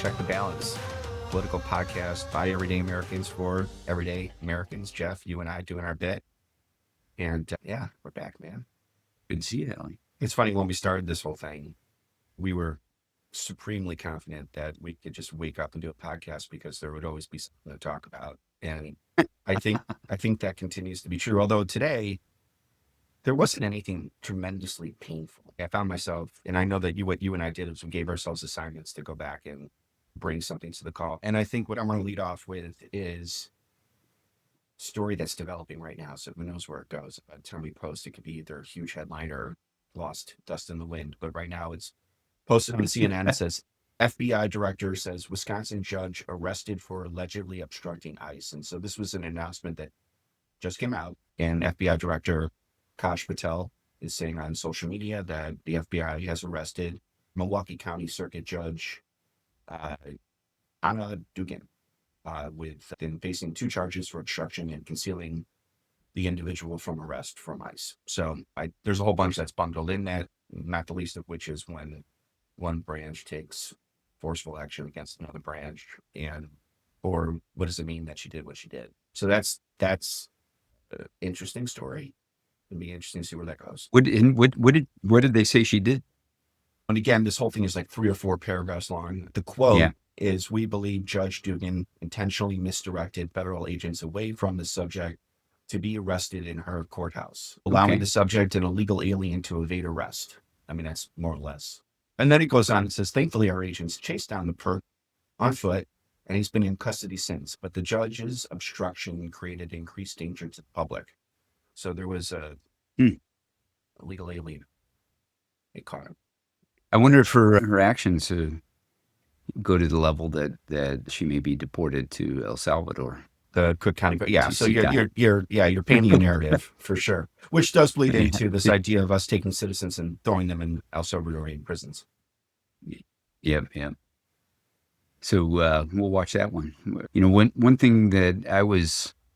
Check the Balance, political podcast by everyday Americans for everyday Americans. Jeff, you and I doing our bit. And yeah, we're back, man. Good to see you, Ellie. It's funny, when we started this whole thing, we were supremely confident that we could just wake up and do a podcast because there would always be something to talk about. And I think that continues to be true. Although today, there wasn't anything tremendously painful. I found myself, and I know that what you and I did is we gave ourselves assignments to go back and bring something to the call. And I think what I'm going to lead off with is a story that's developing right now. So who knows where it goes. By the time we post, it could be either a huge headline or lost dust in the wind. But right now it's posted on CNN. It says, FBI director says Wisconsin judge arrested for allegedly obstructing ICE. And so this was an announcement that just came out. And FBI director Kash Patel is saying on social media that the FBI has arrested Milwaukee County Circuit Judge Anna Dugan, with then facing 2 charges for obstruction and concealing the individual from arrest from ICE. So there's a whole bunch that's bundled in that, not the least of which is when one branch takes forceful action against another branch, or what does it mean that she did what she did? So that's an interesting story. It'll be interesting to see where that goes. What did they say she did? And again, this whole thing is like 3 or 4 paragraphs long. The quote is, "We believe Judge Dugan intentionally misdirected federal agents away from the subject to be arrested in her courthouse, allowing the subject, an illegal alien, to evade arrest." I mean, that's more or less. And then it goes on, it says, "Thankfully, our agents chased down the perp on foot, and he's been in custody since. But the judge's obstruction created increased danger to the public." So there was a illegal alien. They caught him. I wonder if her actions go to the level that she may be deported to El Salvador. The Cook County. Yeah. So you're painting a narrative for sure, which does bleed into this idea of us taking citizens and throwing them in El Salvadorian prisons. Yeah. So we'll watch that one. You know, one thing that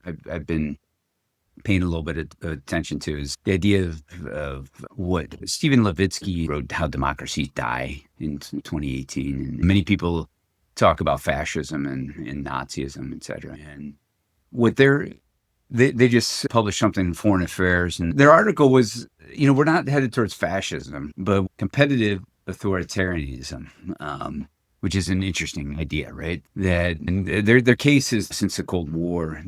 I've been paying a little bit of attention to is the idea of what Steven Levitsky wrote, How Democracies Die, in 2018. And many people talk about fascism and Nazism, et cetera. And what they just published something in Foreign Affairs, and their article was, we're not headed towards fascism, but competitive authoritarianism, which is an interesting idea, right? That their case is, since the Cold War,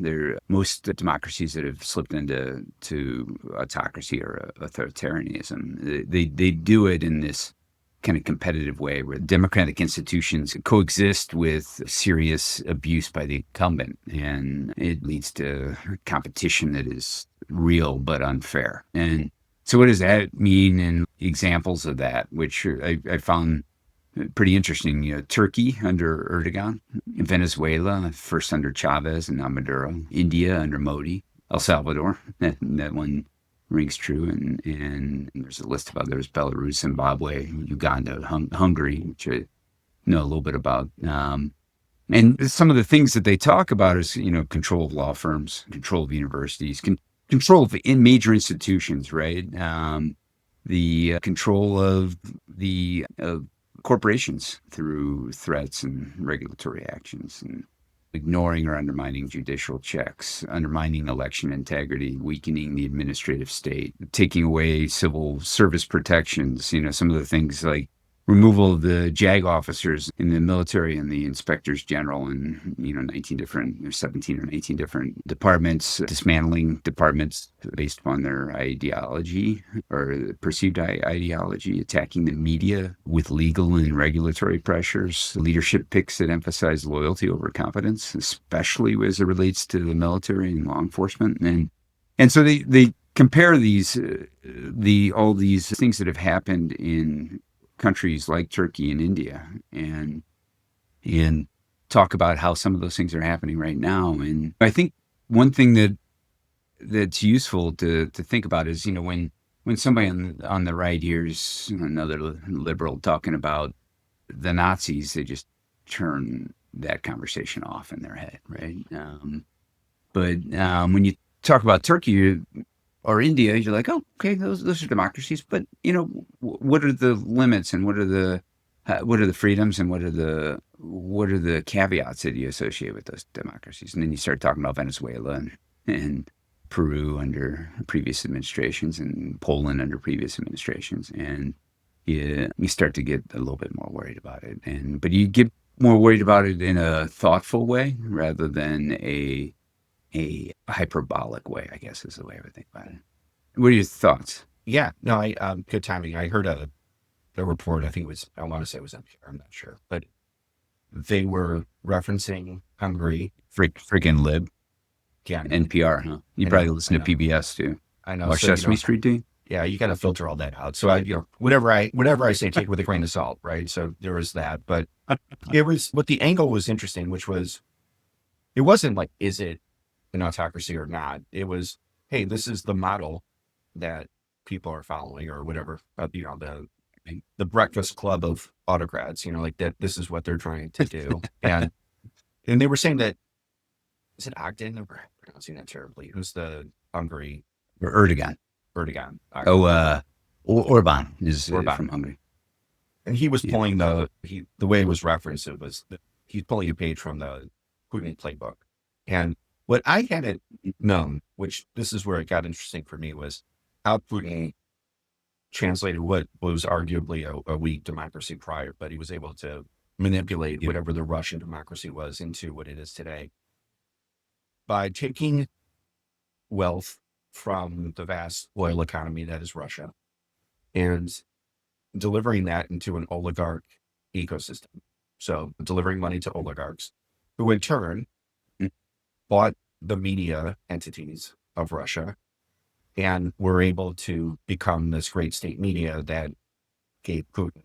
most democracies that have slipped into autocracy or authoritarianism, they do it in this kind of competitive way where democratic institutions coexist with serious abuse by the incumbent, and it leads to competition that is real but unfair. And so what does that mean? And examples of that, which I found pretty interesting. Turkey under Erdogan, Venezuela first under Chavez and now Maduro, India under Modi, El Salvador, that one rings true, and there's a list of others: Belarus, Zimbabwe, Uganda, Hungary, which I know a little bit about. And some of the things that they talk about is, control of law firms, control of universities, control of major institutions, right? The control of the corporations through threats and regulatory actions, and ignoring or undermining judicial checks, undermining election integrity, weakening the administrative state, taking away civil service protections, some of the things like removal of the JAG officers in the military and the inspectors general in 17 or 19 different departments, dismantling departments based upon their ideology or perceived ideology, attacking the media with legal and regulatory pressures, leadership picks that emphasize loyalty over competence, especially as it relates to the military and law enforcement. And so they compare all these things that have happened in countries like Turkey and India, and talk about how some of those things are happening right now. And I think one thing that's useful to think about is, when somebody on the right hears another liberal talking about the Nazis, they just turn that conversation off in their head, right? But when you talk about Turkey or India, you're like, oh, okay, those are democracies, but what are the limits, and what are the freedoms, and what are the what are the caveats that you associate with those democracies? And then you start talking about Venezuela and Peru under previous administrations and Poland under previous administrations. And you start to get a little bit more worried about it. But you get more worried about it in a thoughtful way rather than a hyperbolic way, I guess is the way I would think about it. What are your thoughts? Yeah, no, good timing. I heard a report. I think it was, I want to say it was NPR. I'm not sure, but they were referencing Hungary. Freaking lib. Yeah, NPR, huh? You I probably know, listen I to know. PBS too. I know. Watch So, Sesame Street, do you? yeah, you got to filter all that out. So whatever I say, take it with a grain of salt, right? So there was that, but it was, what the angle was interesting, which was, it wasn't like, is it an autocracy or not? It was, hey, this is the model that people are following, or whatever. The breakfast club of autocrats. Like that. This is what they're trying to do, and they were saying that, is it Ogden? I'm pronouncing that terribly. Who's the Hungary? Or Erdogan. Erdogan. Orban is Orban. from Hungary. And he was pulling the way it was referenced, it was that he's pulling a page from the Putin playbook. And what I hadn't known, which this is where it got interesting for me, was how Putin translated what was arguably a weak democracy prior, but he was able to manipulate whatever the Russian democracy was into what it is today by taking wealth from the vast oil economy that is Russia and delivering that into an oligarch ecosystem. So delivering money to oligarchs who in turn bought the media entities of Russia and were able to become this great state media that gave Putin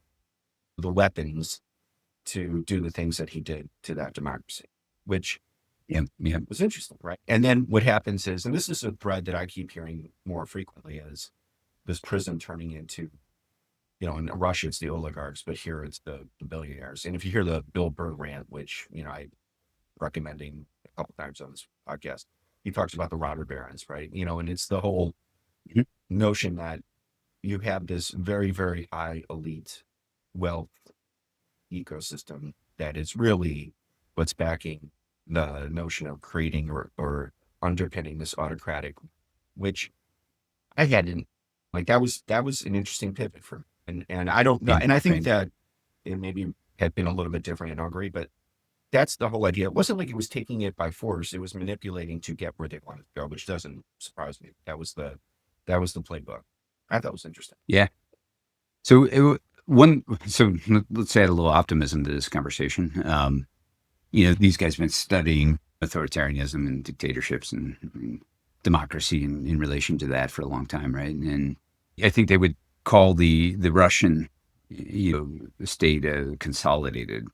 the weapons to do the things that he did to that democracy, which was interesting, right? And then what happens is, and this is a thread that I keep hearing more frequently, is this prism turning into, in Russia it's the oligarchs, but here it's the billionaires. And if you hear the Bill Burr rant, which I'm recommending a couple times on this podcast, he talks about the robber barons, right? And it's the whole notion that you have this very, very high elite wealth ecosystem that is really what's backing the notion of creating or underpinning this autocratic, which I hadn't, like, that was an interesting pivot for me. And I don't know. And I think that it maybe had been a little bit different in Hungary, but that's the whole idea. It wasn't like it was taking it by force. It was manipulating to get where they wanted to go, which doesn't surprise me. That was the playbook. I thought it was interesting. Yeah. So let's add a little optimism to this conversation. These guys have been studying authoritarianism and dictatorships and democracy in relation to that for a long time, right? And I think they would call the Russian state a consolidated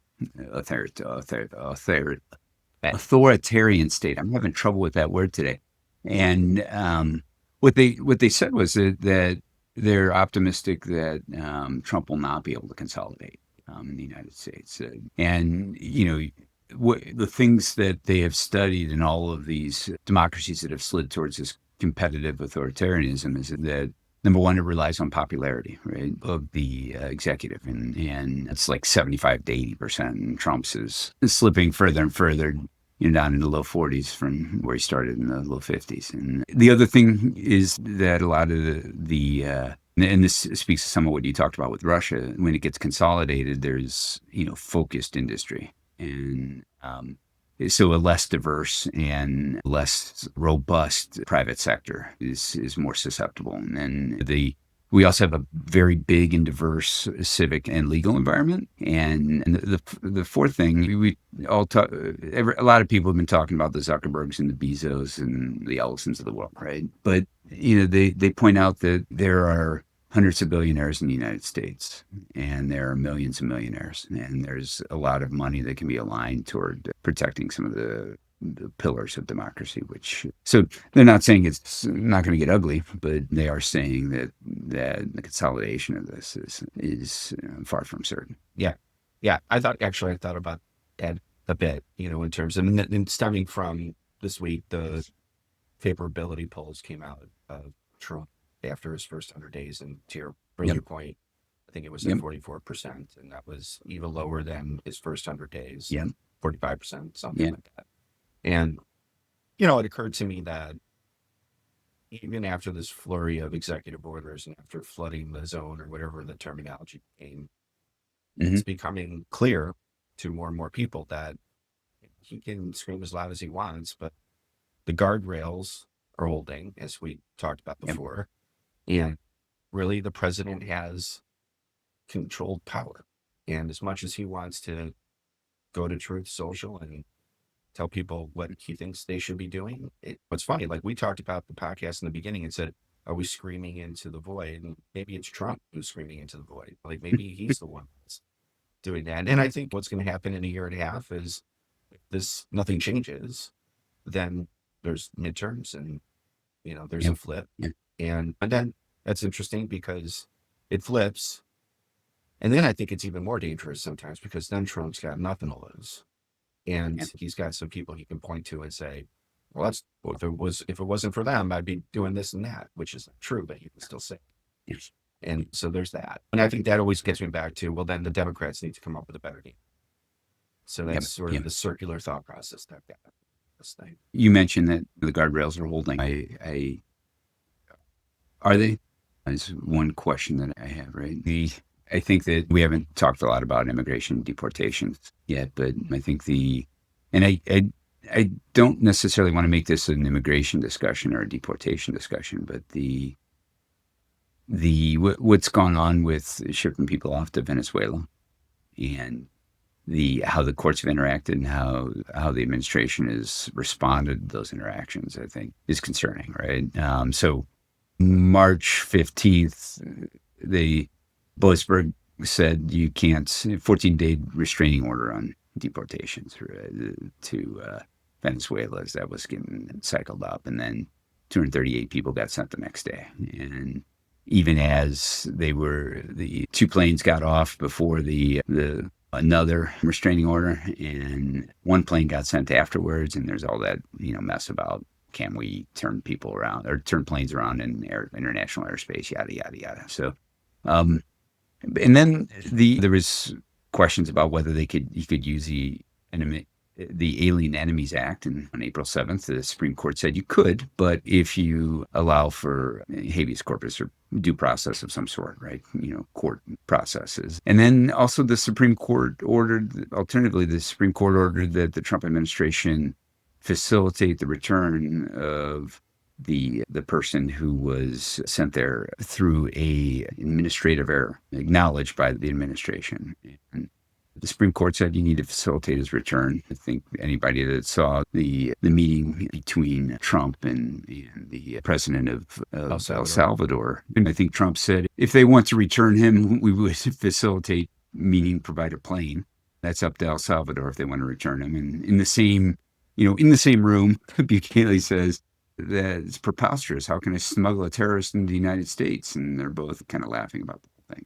authoritarian state. I'm having trouble with that word today. And what they said was that they're optimistic that Trump will not be able to consolidate in the United States. The things that they have studied in all of these democracies that have slid towards this competitive authoritarianism is that, number one, it relies on popularity, right, of the executive, and it's like 75 to 80%. And Trump's is slipping further and further, down in the low 40s from where he started in the low 50s. And the other thing is that a lot of and this speaks to some of what you talked about with Russia, when it gets consolidated, there's focused industry. And so a less diverse and less robust private sector is more susceptible. And we also have a very big and diverse civic and legal environment. And the fourth thing, we all talk, a lot of people have been talking about the Zuckerbergs and the Bezos and the Ellisons of the world, right? But they point out that there are hundreds of billionaires in the United States, and there are millions of millionaires, and there's a lot of money that can be aligned toward protecting some of the pillars of democracy. So they're not saying it's not going to get ugly, but they are saying that the consolidation of this is far from certain. Yeah. I thought about that a bit, in terms of, and stemming from this week, the favorability polls came out of Trump after his first 100 days. And to your earlier point, I think it was at Yep. 44%, and that was even lower than his first 100 days. Yep. 45%, something Yep. like that. And, it occurred to me that even after this flurry of executive orders and after flooding the zone or whatever the terminology became, Mm-hmm. it's becoming clear to more and more people that he can scream as loud as he wants, but the guardrails are holding, as we talked about Yep. before. And really, the president has controlled power. And as much as he wants to go to Truth Social and tell people what he thinks they should be doing, what's funny, like we talked about the podcast in the beginning and said, are we screaming into the void? And maybe it's Trump who's screaming into the void. Like maybe he's the one that's doing that. And I think what's going to happen in a year and a half is if nothing changes, then there's midterms and, there's Yep. a flip. Yep. And then that's interesting because it flips. And then I think it's even more dangerous sometimes because then Trump's got nothing to lose. And Yep. he's got some people he can point to and say, well, if it wasn't for them, I'd be doing this and that, which is not true, but he can still say. Yes. And so there's that. And I think that always gets me back to, well, then the Democrats need to come up with a better game. So that's Yep. sort of Yep. the circular thought process that I've got this thing. You mentioned that the guardrails are holding. Are they? That's one question that I have, right? I think that we haven't talked a lot about immigration deportations yet, but I think I don't necessarily want to make this an immigration discussion or a deportation discussion, but what's gone on with shipping people off to Venezuela and how the courts have interacted and how the administration has responded to those interactions, I think, is concerning, right? So March 15th, Boasberg said you can't, 14-day restraining order on deportations to Venezuela as that was getting cycled up. And then 238 people got sent the next day. And even as the two planes got off before another restraining order, and one plane got sent afterwards, and there's all that mess about can we turn people around or turn planes around in international airspace, yada yada yada. So, and then there was questions about whether you could use the Alien Enemies Act, and on April 7th, the Supreme Court said you could, but if you allow for habeas corpus or due process of some sort, right? Court processes. And then also the Supreme Court alternatively, the Supreme Court ordered that the Trump administration facilitate the return of the person who was sent there through a administrative error acknowledged by the administration. And the Supreme Court said you need to facilitate his return. I think anybody that saw the meeting between Trump and the president of El Salvador, and I think Trump said if they want to return him, we would facilitate, meaning provide a plane. That's up to El Salvador if they want to return him. And in the same room, Bukele says that it's preposterous. How can I smuggle a terrorist into the United States? And they're both kind of laughing about the whole thing.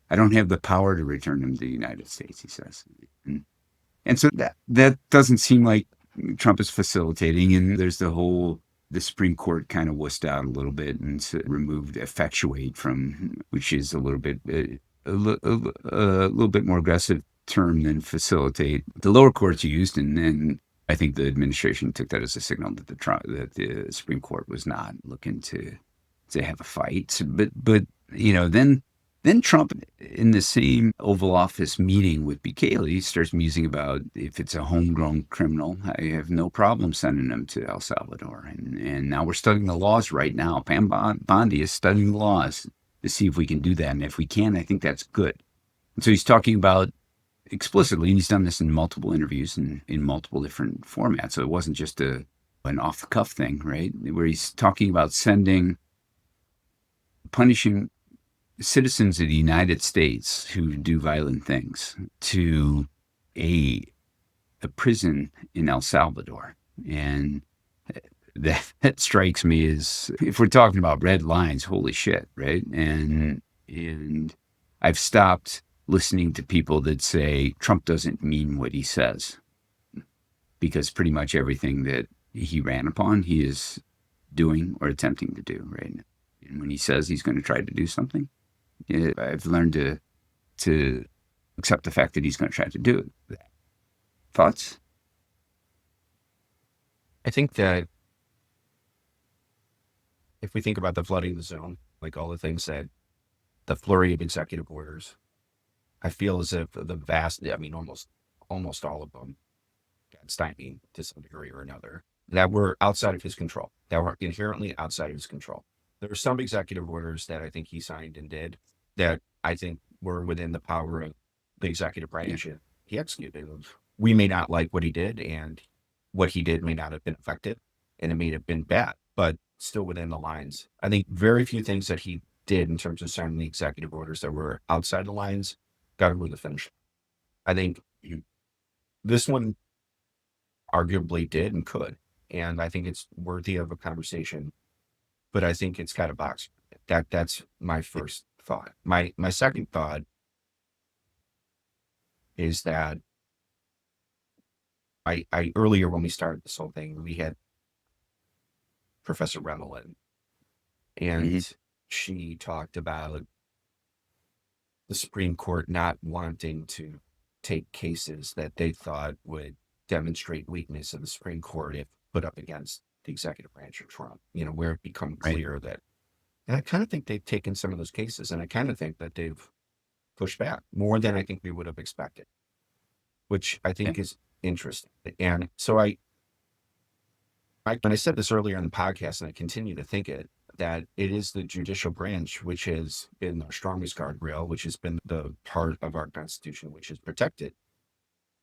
I don't have the power to return him to the United States, he says. And so that doesn't seem like Trump is facilitating. And there's the Supreme Court kind of wussed out a little bit and removed effectuate from, which is a little bit more aggressive term than facilitate. The lower courts used, and then I think the administration took that as a signal that the Supreme Court was not looking to have a fight. But then Trump, in the same Oval Office meeting with Bukele, starts musing about if it's a homegrown criminal, I have no problem sending him to El Salvador. And now we're studying the laws right now. Pam Bondi is studying the laws to see if we can do that. And if we can, I think that's good. And so he's talking about explicitly, and he's done this in multiple interviews and in multiple different formats. So it wasn't just an off-the-cuff thing, right? Where he's talking about punishing citizens of the United States who do violent things to a prison in El Salvador. And that strikes me as, if we're talking about red lines, holy shit, right? And I've stopped listening to people that say Trump doesn't mean what he says, because pretty much everything that he ran upon, he is doing or attempting to do right now. And when he says he's going to try to do something, I've learned to accept the fact that he's going to try to do it. Thoughts? I think that if we think about the flooding of the zone, like all the things that the flurry of executive orders, I feel as if the vast, I mean, almost all of them got stymied to some degree or another, that were outside of his control, that were inherently outside of his control. There were some executive orders that I think he signed and did that I think were within the power of the executive branch. And he executed. We may not like what he did, and what he did may not have been effective, and it may have been bad, but still within the lines. I think very few things that he did in terms of signing the executive orders that were outside the lines got over the finish. I think this one arguably did and could, and I think it's worthy of a conversation. But I think it's got a box. That's my first thought. My second thought is that I earlier when we started this whole thing, we had Professor Remmel in, and she talked about the Supreme Court not wanting to take cases that they thought would demonstrate weakness of the Supreme Court if put up against the executive branch of Trump, where it become clear that, and I kind of think they've taken some of those cases, and I kind of think that they've pushed back more than I think we would have expected, which I think is interesting. And so when I said this earlier in the podcast, and I continue to think it, that it is the judicial branch which has been our strongest guardrail, which has been the part of our Constitution which has protected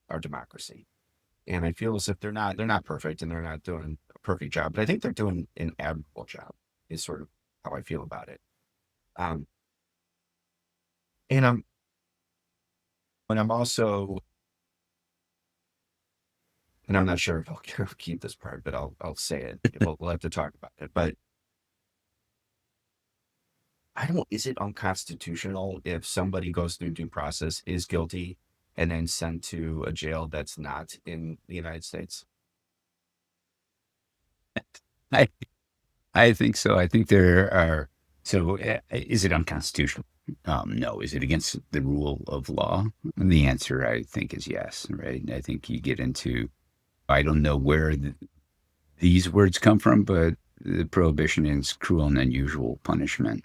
our democracy. And I feel as if they're not perfect, and they're not doing a perfect job, but I think they're doing an admirable job, is sort of how I feel about it. And I'm also, and I'm not sure if I'll keep this part, but I'll say it. We'll have to talk about it. But is it unconstitutional if somebody goes through due process, is guilty, and then sent to a jail that's not in the United States? I think so. I think there are. So, is it unconstitutional? No. Is it against the rule of law? And the answer, I think, is yes. Right. I think you get into. I don't know where these words come from, but the prohibition is cruel and unusual punishment.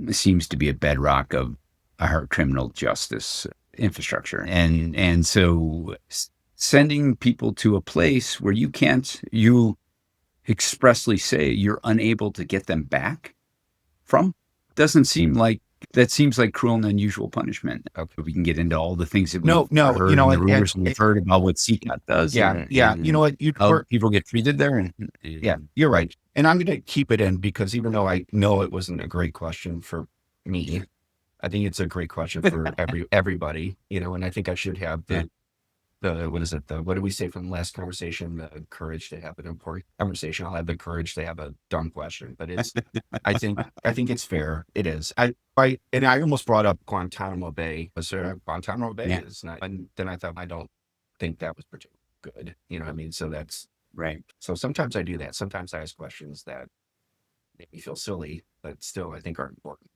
It seems to be a bedrock of our criminal justice infrastructure, and so sending people to a place where you expressly say you're unable to get them back from doesn't seem like that seems like cruel and unusual punishment. We can get into all the things that we've heard, and the rumors we've heard about what CCAT does. Yeah. You know what? People get treated there. And yeah, you're right. And I'm going to keep it in because even though I know it wasn't a great question for me, I think it's a great question for everybody, and I think I should have the what is it? What did we say from the last conversation? The courage to have an important conversation. I'll have the courage to have a dumb question, but I think it's fair. It is. And I almost brought up Guantanamo Bay. Was there Guantanamo Bay? Yeah. It's not. And then I thought, I don't think that was particularly good. You know what I mean? So that's right. So sometimes I do that. Sometimes I ask questions that make me feel silly, but still I think are important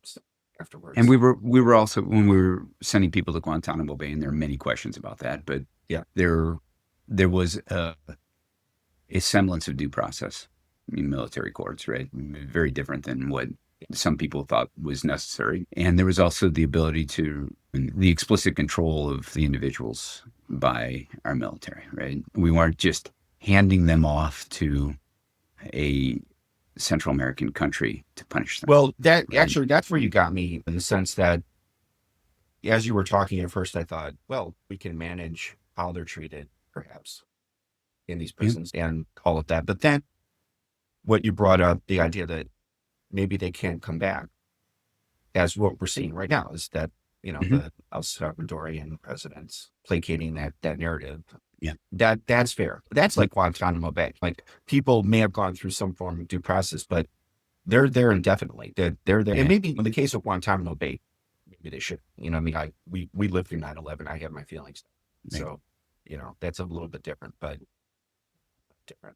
afterwards. And we were also, when we were sending people to Guantanamo Bay, and there are many questions about that, but yeah, there was a semblance of due process in military courts, right? Very different than what some people thought was necessary. And there was also the ability the explicit control of the individuals by our military, right? We weren't just handing them off to a Central American country to punish them. Well, actually, that's where you got me, in the sense that as you were talking at first, I thought, well, we can manage how they're treated, perhaps, in these prisons and all of that. But then what you brought up, the idea that maybe they can't come back, as what we're seeing right now, is that, the El Salvadorian presidents placating that narrative. Yeah, that's fair. That's like Guantanamo Bay. Like, people may have gone through some form of due process, but they're there indefinitely. They're there. And maybe in the case of Guantanamo Bay, maybe they should. I mean, we lived through 9/11. I have my feelings. Right. So, that's a little bit different, but different.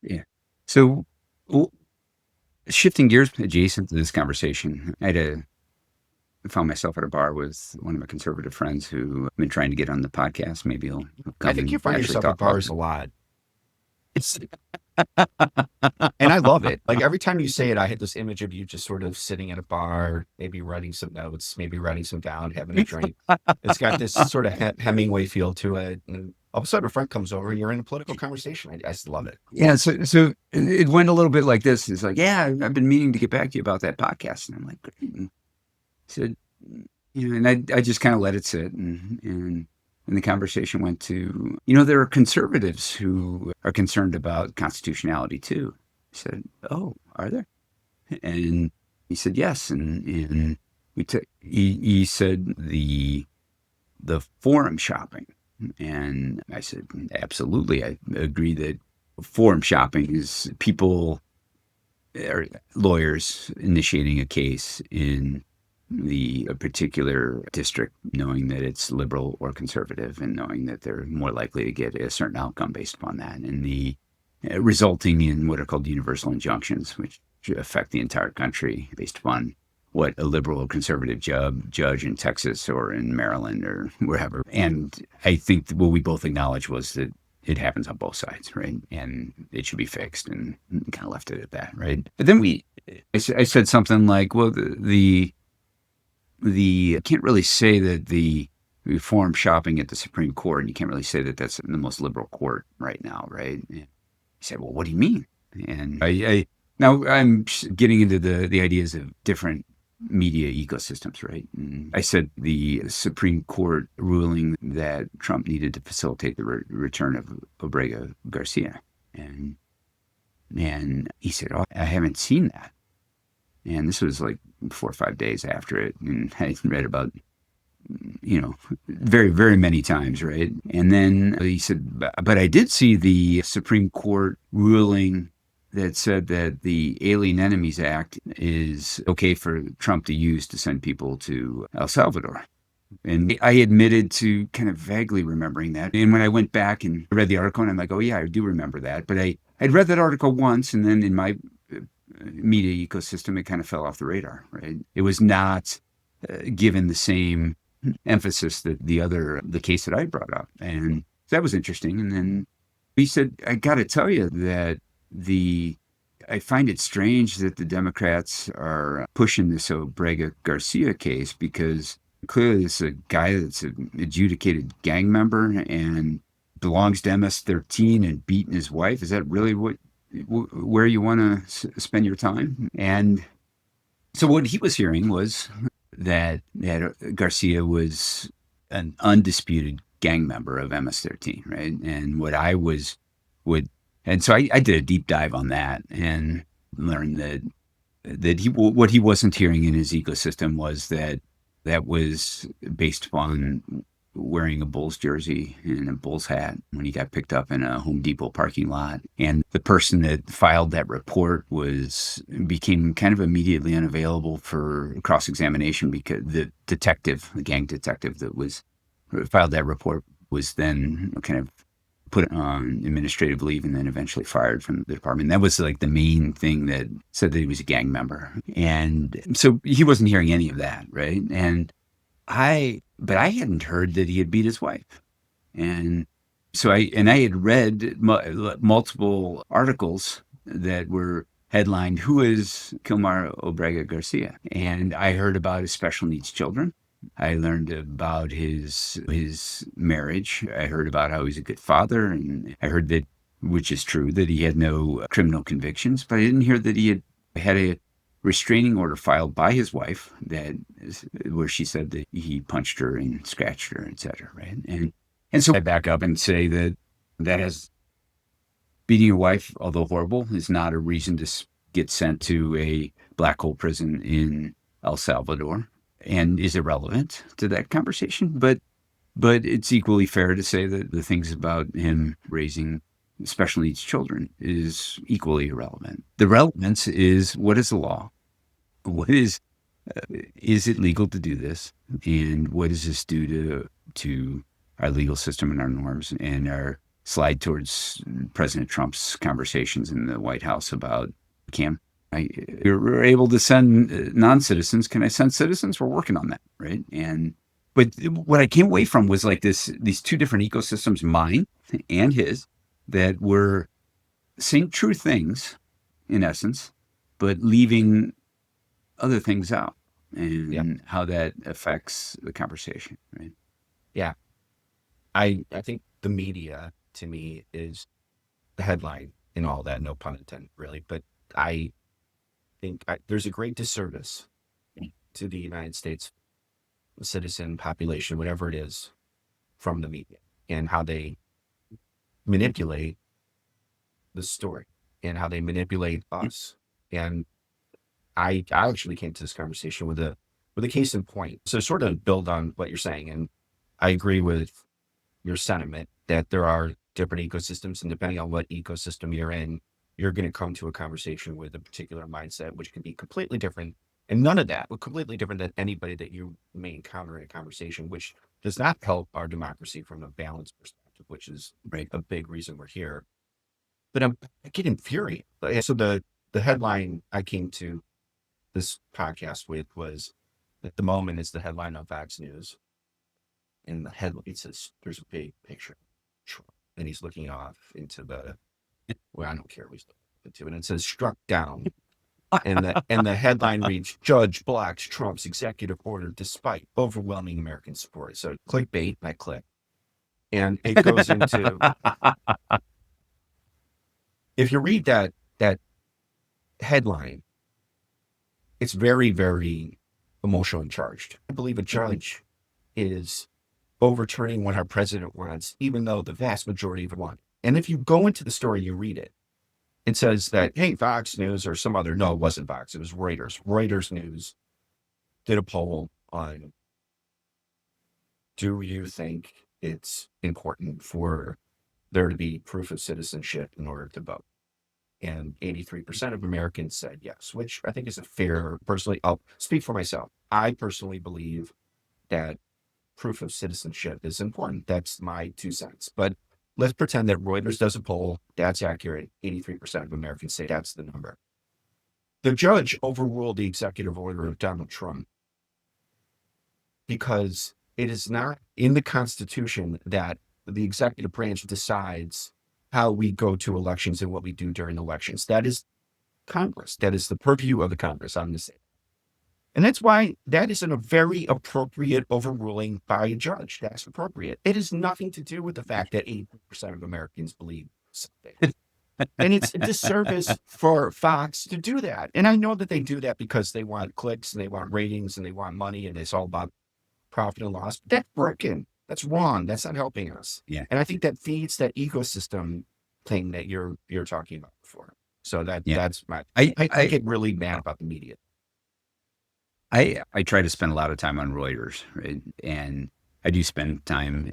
Yeah. So shifting gears adjacent to this conversation, I found myself at a bar with one of my conservative friends who I've been trying to get on the podcast. Maybe he'll come I think you and find actually yourself talk at about bars a lot. It's and I love it. Like every time you say it, I had this image of you just sort of sitting at a bar, maybe writing some notes, maybe writing some down, having a drink. It's got this sort of Hemingway feel to it. And all of a sudden, a friend comes over and you're in a political conversation. I just love it. Yeah, so it went a little bit like this. It's like, yeah, I've been meaning to get back to you about that podcast, and I'm like, great. And said, and I just kind of let it sit, and the conversation went to, there are conservatives who are concerned about constitutionality too. I said, oh, are there? And he said yes, and he said the forum shopping. And I said, absolutely. I agree that forum shopping is people or lawyers initiating a case in a particular district, knowing that it's liberal or conservative and knowing that they're more likely to get a certain outcome based upon that. And the resulting in what are called universal injunctions, which affect the entire country based upon what a liberal or conservative judge in Texas or in Maryland or wherever. And I think what we both acknowledged was that it happens on both sides, right? And it should be fixed, and kind of left it at that, right? But then I said something like, well, I can't really say that the forum shopping at the Supreme Court, and you can't really say that that's the most liberal court right now, right? And he said, well, what do you mean? And now I'm getting into the ideas of different media ecosystems, right? And I said the Supreme Court ruling that Trump needed to facilitate the return of Obregon Garcia. And he said, oh, I haven't seen that. And this was like 4 or 5 days after it. And I read about, very, very many times, right? And then he said, but I did see the Supreme Court ruling that said that the Alien Enemies Act is okay for Trump to use to send people to El Salvador. And I admitted to kind of vaguely remembering that. And when I went back and read the article, and I'm like, oh, yeah, I do remember that. But I'd read that article once, and then in my media ecosystem, it kind of fell off the radar, right? It was not given the same emphasis that the case that I brought up. And that was interesting. And then he said, I got to tell you that I find it strange that the Democrats are pushing this Obregon Garcia case, because clearly it's a guy that's an adjudicated gang member and belongs to MS-13 and beaten his wife. Is that really where you want to spend your time? And so what he was hearing was that Garcia was an undisputed gang member of MS-13, right? And and so I did a deep dive on that and learned that what he wasn't hearing in his ecosystem was that was based upon wearing a Bulls jersey and a Bulls hat when he got picked up in a Home Depot parking lot. And the person that filed that report became kind of immediately unavailable for cross-examination, because the gang detective that filed that report was then kind of put on administrative leave and then eventually fired from the department. That was like the main thing that said that he was a gang member. And so he wasn't hearing any of that, right? But I hadn't heard that he had beat his wife. And so I had read multiple articles that were headlined, "Who is Kilmar Obregon Garcia?" And I heard about his special needs children. I learned about his marriage. I heard about how he's a good father, and I heard that, which is true, that he had no criminal convictions. But I didn't hear that he had a restraining order filed by his wife where she said that he punched her and scratched her, etc. Right? And so I back up and say that has beating your wife, although horrible, is not a reason to get sent to a black hole prison in El Salvador, and is irrelevant to that conversation. But it's equally fair to say that the things about him raising special needs children is equally irrelevant. The relevance is, what is the law? What is it legal to do this? And what does this do to our legal system and our norms and our slide towards President Trump's conversations in the White House about We're able to send non-citizens. Can I send citizens? We're working on that, right? But what I came away from was like these two different ecosystems, mine and his, that were saying true things in essence, but leaving other things out, and how that affects the conversation, right? Yeah. I think the media to me is the headline in all that, no pun intended, really. But I think there's a great disservice to the United States citizen population, whatever it is, from the media and how they manipulate the story and how they manipulate us. And I actually came to this conversation with a case in point. So sort of build on what you're saying, and I agree with your sentiment that there are different ecosystems, and depending on what ecosystem you're in, you're going to come to a conversation with a particular mindset, which can be completely different. And none of that, but completely different than anybody that you may encounter in a conversation, which does not help our democracy from a balanced perspective, which is a big reason we're here. But I get infuriated. So the headline I came to this podcast with was, at the moment, is the headline on Fox News. And the headline, it says, there's a big picture of Trump, and he's looking off into the, well, I don't care what he's looking into, and it says struck down. And the headline reads, Judge blocks Trump's executive order despite overwhelming American support. So clickbait, I click. And it goes into, if you read that headline, it's very, very emotionally charged. I believe a judge is overturning what our president wants, even though the vast majority of it want. And if you go into the story, you read it, it says that, hey, Fox News or some other, no, it wasn't Fox, it was Reuters. Reuters News did a poll on, do you think it's important for there to be proof of citizenship in order to vote? And 83% of Americans said yes, which I think is a fair, personally, I'll speak for myself. I personally believe that proof of citizenship is important. That's my 2 cents. But let's pretend that Reuters does a poll. That's accurate. 83% of Americans say that's the number. The judge overruled the executive order of Donald Trump because it is not in the Constitution that the executive branch decides how we go to elections and what we do during elections. That is Congress. That is the purview of the Congress. I'm going to say. And that's why that isn't a very appropriate overruling by a judge. That's appropriate. It has nothing to do with the fact that 80% of Americans believe something. And it's a disservice for Fox to do that. And I know that they do that because they want clicks and they want ratings and they want money and it's all about profit and loss. But that's broken. That's wrong. That's not helping us. Yeah. And I think that feeds that ecosystem thing that you're talking about before. So that's my, I get really mad about the media. I try to spend a lot of time on Reuters, right? And I do spend time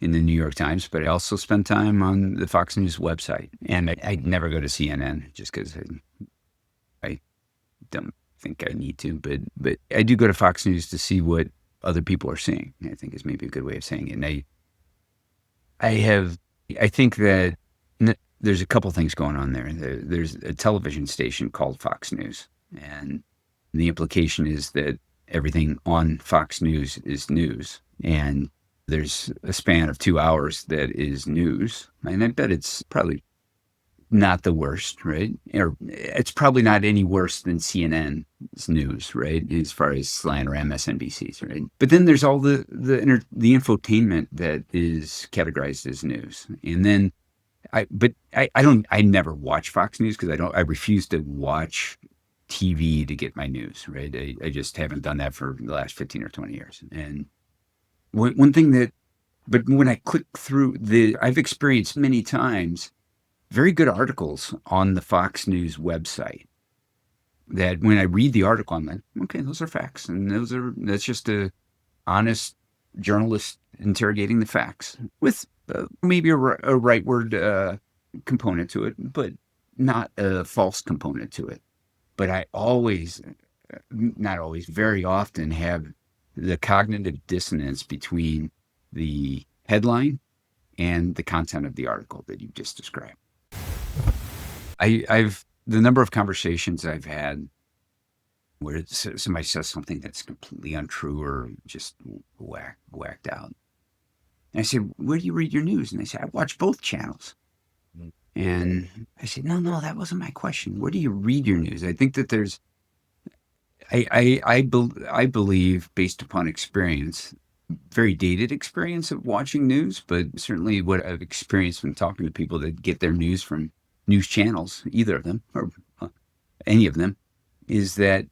in the New York Times, but I also spend time on the Fox News website. And I never go to CNN just because I don't think I need to. But I do go to Fox News to see what other people are seeing, I think is maybe a good way of saying it. And I think that there's a couple things going on there. There's a television station called Fox News, and the implication is that everything on Fox News is news. And there's a span of 2 hours that is news. And I bet it's probably not the worst, right? Or it's probably not any worse than CNN's news, right? As far as slant or MSNBC's, right? But then there's all the infotainment that is categorized as news. And then I never watch Fox News because I refuse to watch TV to get my news, right? I just haven't done that for the last 15 or 20 years. And one thing but when I click through I've experienced many times very good articles on the Fox News website that when I read the article, I'm like, okay, those are facts. And that's just a honest journalist interrogating the facts with maybe a rightward component to it, but not a false component to it. But I not always, very often have the cognitive dissonance between the headline and the content of the article that you just described. I've the number of conversations I've had where somebody says something that's completely untrue or just whacked out. And I say, where do you read your news? And they say, I watch both channels. Mhm. And I say, no, that wasn't my question. Where do you read your news? I think that there's, I believe, based upon experience, very dated experience of watching news, but certainly what I've experienced from talking to people that get their news from news channels, either of them or any of them, is that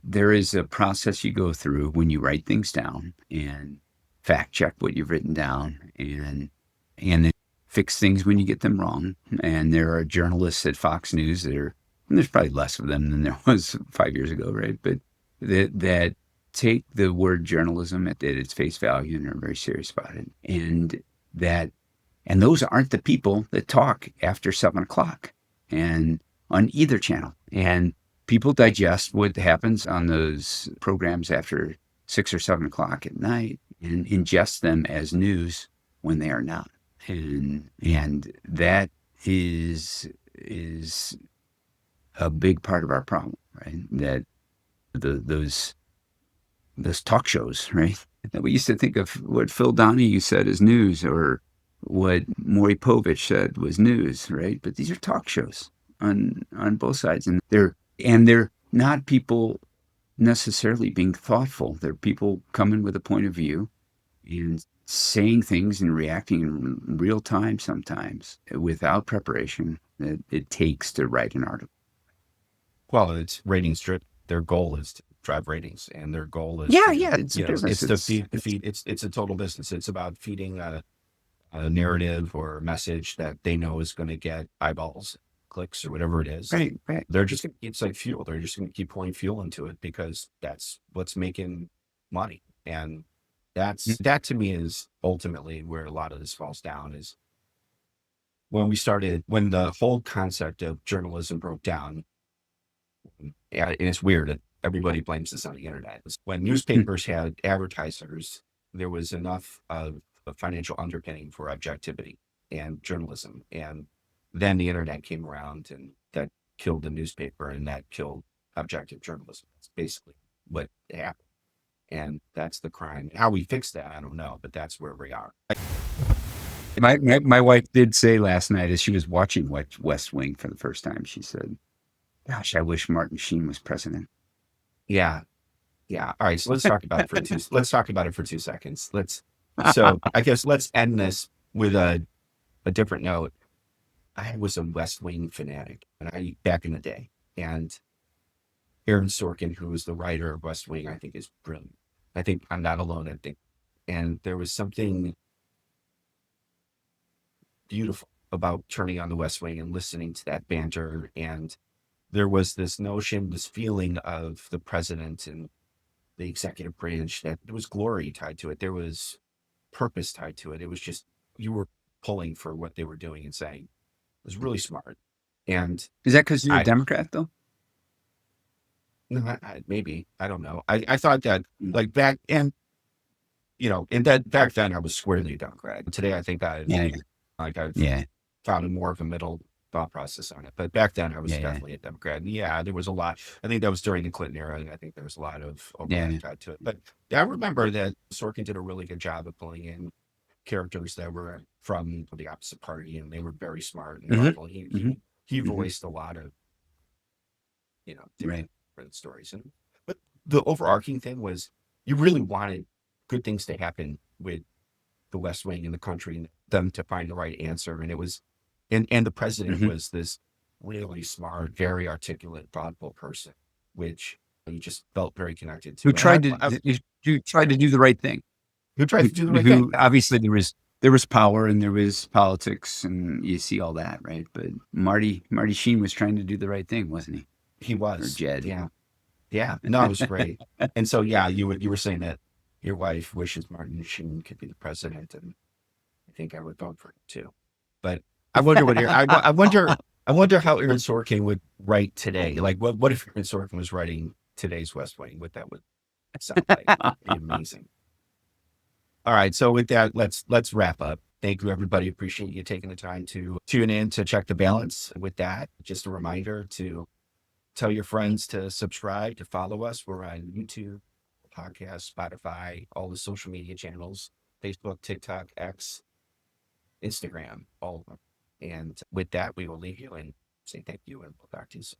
there is a process you go through when you write things down and fact check what you've written down and then fix things when you get them wrong. And there are journalists at Fox News that are, and there's probably less of them than there was 5 years ago, right? But that take the word journalism at its face value and are very serious about it. And those aren't the people that talk after 7 o'clock and on either channel. And people digest what happens on those programs after 6 or 7 o'clock at night and ingest them as news when they are not. And that is a big part of our problem, right? That those talk shows, right? That we used to think of what Phil Donahue said as news or what Maury Povich said was news, right? But these are talk shows on both sides, and they're not people necessarily being thoughtful. They're people coming with a point of view and saying things and reacting in real time sometimes without preparation that it takes to write an article. Well, it's ratings driven. Their goal is to drive ratings, and their goal is It's a business. it's to feed. It's a total business. It's about feeding a narrative or a message that they know is going to get eyeballs, clicks, or whatever it is. Right. They're just going to, it's like fuel. They're just going to keep pouring fuel into it because that's what's making money. And that to me is ultimately where a lot of this falls down is when the whole concept of journalism broke down. And it's weird that everybody blames this on the internet. When newspapers had advertisers, there was enough of a financial underpinning for objectivity and journalism. And then the internet came around and that killed the newspaper and that killed objective journalism. That's basically what happened. And that's the crime. How we fix that, I don't know, but that's where we are. My wife did say last night as she was watching West Wing for the first time, she said, gosh, I wish Martin Sheen was president. Yeah. All right. So let's talk about it for 2 seconds. So I guess let's end this with a different note. I was a West Wing fanatic back in the day, and Aaron Sorkin, who was the writer of West Wing, I think is brilliant. I think I'm not alone. I think, and there was something beautiful about turning on the West Wing and listening to that banter. And there was this notion, this feeling of the president and the executive branch that there was glory tied to it. There was purpose tied to it. It was just, you were pulling for what they were doing and saying. It was really smart. And is that because you're a Democrat, though? No, maybe. I don't know. I thought that like back and back then I was squarely a Democrat. Today I think I've found more of a middle thought process on it. But back then I was definitely a Democrat. And there was a lot. I think that was during the Clinton era. And I think there was a lot of overlap tied to it. But I remember that Sorkin did a really good job of pulling in characters that were from the opposite party, and they were very smart and thoughtful. He voiced a lot of different stories. But the overarching thing was you really wanted good things to happen with the West Wing and the country and them to find the right answer. And it was, and the president was this really smart, very articulate, thoughtful person, which you just felt very connected to. Who tried to do the right thing. Who tried to do the right thing. Obviously there was power and there was politics and you see all that, right? But Marty Sheen was trying to do the right thing, wasn't he? He was. Or Jed. Yeah. No, it was great. And so, you were saying that your wife wishes Martin Sheen could be the president, and I think I would vote for him too. But I wonder I wonder how Aaron Sorkin would write today. Like, what if Aaron Sorkin was writing today's West Wing? What that would sound like? It'd be amazing. All right. So with that, let's wrap up. Thank you, everybody. Appreciate you taking the time to tune in to check the balance. With that, just a reminder to tell your friends to subscribe, to follow us. We're on YouTube, podcast, Spotify, all the social media channels, Facebook, TikTok, X, Instagram, all of them. And with that, we will leave you and say thank you, and we'll talk to you soon.